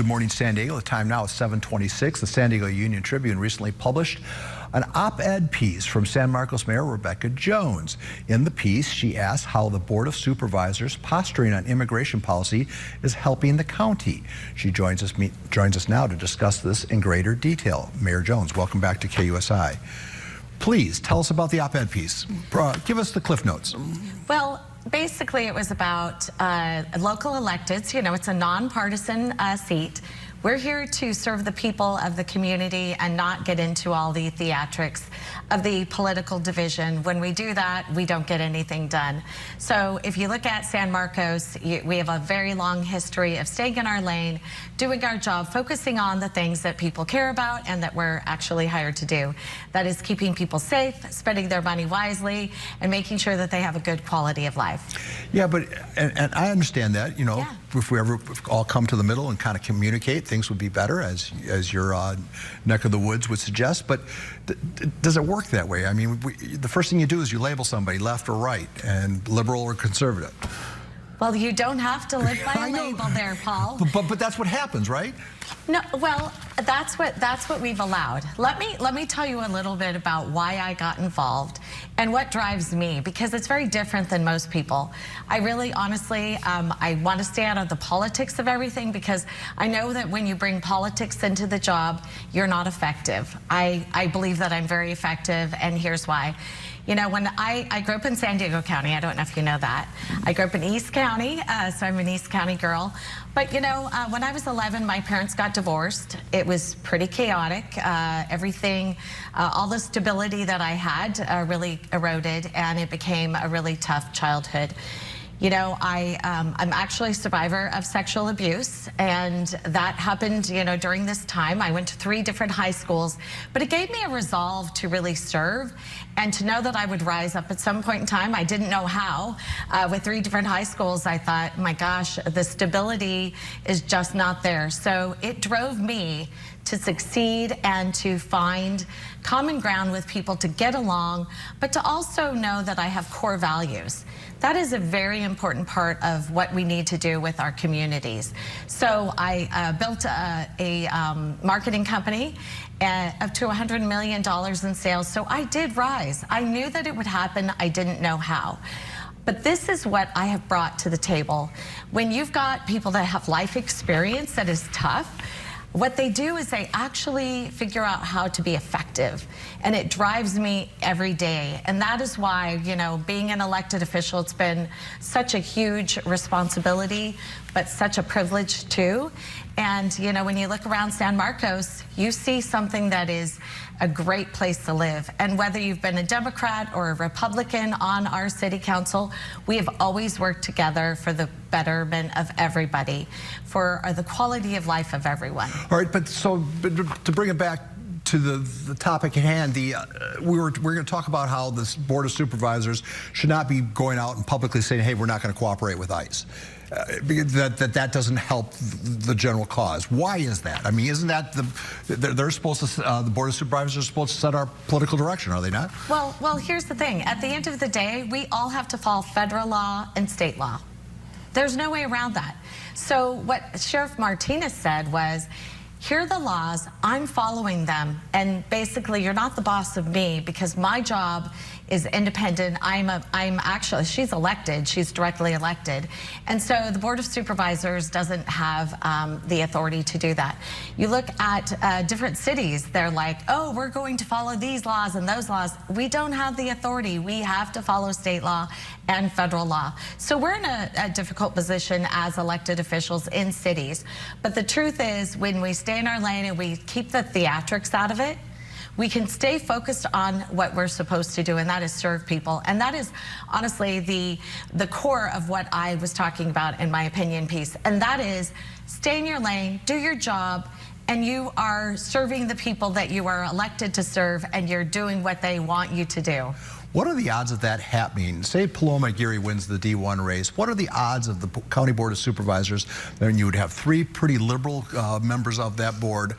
Good Morning San Diego. The time now is 7:26. The San Diego Union Tribune recently published an op-ed piece from San Marcos Mayor Rebecca Jones. In the piece, she asks how the Board of Supervisors posturing on immigration policy is helping the county. She joins us now to discuss this in greater detail. Mayor Jones, welcome back to KUSI. Please tell us about the op-ed piece. Give us the Cliff Notes. Well, basically it was about local electeds. You know, it's a nonpartisan seat. We're here to serve the people of the community and not get into all the theatrics of the political division. When we do that, we don't get anything done. So if you look at San Marcos, we have a very long history of staying in our lane, doing our job, focusing on the things that people care about and that we're actually hired to do. That is keeping people safe, spending their money wisely, and making sure that they have a good quality of life. Yeah, but, and I understand that, you know, yeah. If we ever all come to the middle and kind of communicate, things would be better, as your neck of the woods would suggest. But does it work that way? I mean, the first thing you do is you label somebody left or right, and liberal or conservative. Well, you don't have to live by a label there, Paul. But that's what happens, right? No, well, that's what we've allowed. Let me tell you a little bit about why I got involved and what drives me, because it's very different than most people. I really, honestly, I want to stay out of the politics of everything, because I know that when you bring politics into the job, you're not effective. I believe that I'm very effective, and here's why. You know, when I grew up in San Diego County, I don't know if you know that. I grew up in East County, so I'm an East County girl. But, you know, when I was 11, my parents got divorced. It was pretty chaotic. Everything, all the stability that I had really eroded, and it became a really tough childhood. You know, I'm actually a survivor of sexual abuse, and that happened, you know, during this time. I went to 3 different high schools, but it gave me a resolve to really serve and to know that I would rise up at some point in time. I didn't know how. With 3 different high schools, I thought, my gosh, the stability is just not there. So it drove me to succeed and to find common ground with people, to get along, but to also know that I have core values. That is a very important part of what we need to do with our communities. So I built a marketing company up to $100 million in sales. So I did rise. I knew that it would happen. I didn't know how. But this is what I have brought to the table. When you've got people that have life experience that is tough, what they do is they actually figure out how to be effective, and it drives me every day. And that is why, you know, being an elected official, it's been such a huge responsibility, but such a privilege too. And, you know, when you look around San Marcos, you see something that is a great place to live. And whether you've been a Democrat or a Republican on our city council, we have always worked together for the betterment of everybody, for the quality of life of everyone. All right, but to bring it back to the topic at hand, we're going to talk about how this Board of Supervisors should not be going out and publicly saying, hey, we're not going to cooperate with ICE. That doesn't help the general cause. Why is that? I mean, isn't that they're supposed to, the Board of Supervisors are supposed to set our political direction, are they not? Well, here's the thing. At the end of the day, we all have to follow federal law and state law. There's no way around that. So what Sheriff Martinez said was, here are the laws, I'm following them, and basically you're not the boss of me, because my job is independent. I'm actually, she's elected, she's directly elected. And so the Board of Supervisors doesn't have the authority to do that. You look at different cities, they're like, oh, we're going to follow these laws and those laws. We don't have the authority. We have to follow state law and federal law. So we're in a difficult position as elected officials in cities. But the truth is, when we stay in our lane and we keep the theatrics out of it, we can stay focused on what we're supposed to do, and that is serve people. And that is honestly the core of what I was talking about in my opinion piece. And that is, stay in your lane, do your job, and you are serving the people that you are elected to serve, and you're doing what they want you to do. What are the odds of that happening? Say Paloma Geary wins the D1 race. What are the odds of the County Board of Supervisors, then you would have 3 pretty liberal members of that board.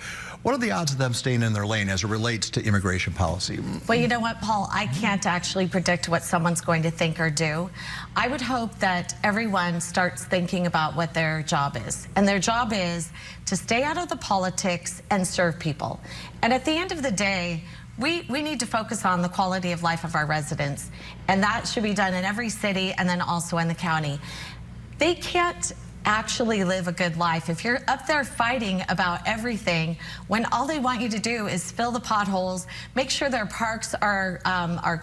What are the odds of them staying in their lane as it relates to immigration policy? Well, you know what, Paul? I can't actually predict what someone's going to think or do. I would hope that everyone starts thinking about what their job is. And their job is to stay out of the politics and serve people. And at the end of the day, we need to focus on the quality of life of our residents. And that should be done in every city and then also in the county. They can't actually live a good life if you're up there fighting about everything when all they want you to do is fill the potholes, make sure their parks are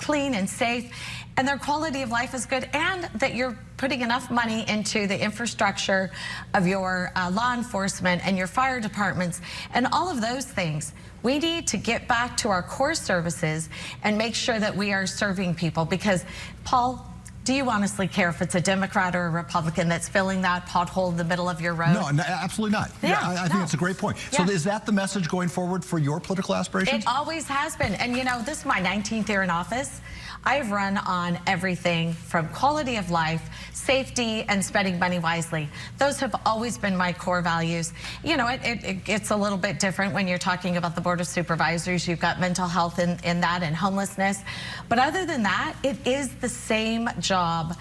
clean and safe, and their quality of life is good, and that you're putting enough money into the infrastructure of your law enforcement and your fire departments and all of those things. We need to get back to our core services and make sure that we are serving people, because, Paul, do you honestly care if it's a Democrat or a Republican that's filling that pothole in the middle of your road? No, absolutely not. Yeah, I think it's a great point. So is that the message going forward for your political aspirations? It always has been. And you know, this is my 19th year in office. I've run on everything from quality of life, safety, and spending money wisely. Those have always been my core values. You know, it's a little bit different when you're talking about the Board of Supervisors. You've got mental health in that and homelessness. But other than that, it is the same job,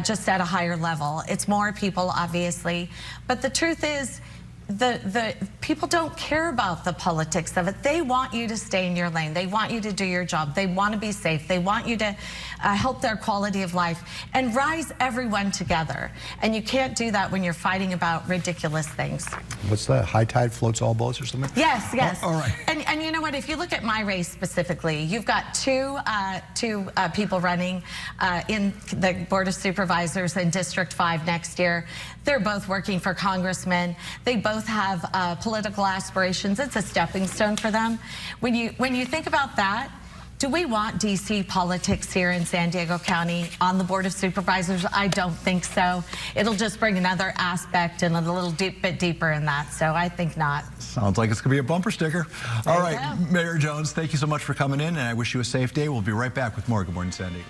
just at a higher level. It's more people, obviously. But the truth is, the people don't care about the politics of it. They want you to stay in your lane. They want you to do your job. They want to be safe. They want you to help their quality of life and rise everyone together. And you can't do that when you're fighting about ridiculous things. What's that? High tide floats all boats or something? Yes, yes. All right. And you know what? If you look at my race specifically, you've got two people running in the Board of Supervisors in District 5 next year. They're both working for congressmen. They both have political aspirations. It's a stepping stone for them. When you think about that, do we want D.C. politics here in San Diego County on the Board of Supervisors? I don't think so. It'll just bring another aspect and a little bit deeper in that, so I think not. Sounds like it's going to be a bumper sticker. All right, Mayor Jones, thank you so much for coming in, and I wish you a safe day. We'll be right back with more Good Morning San Diego.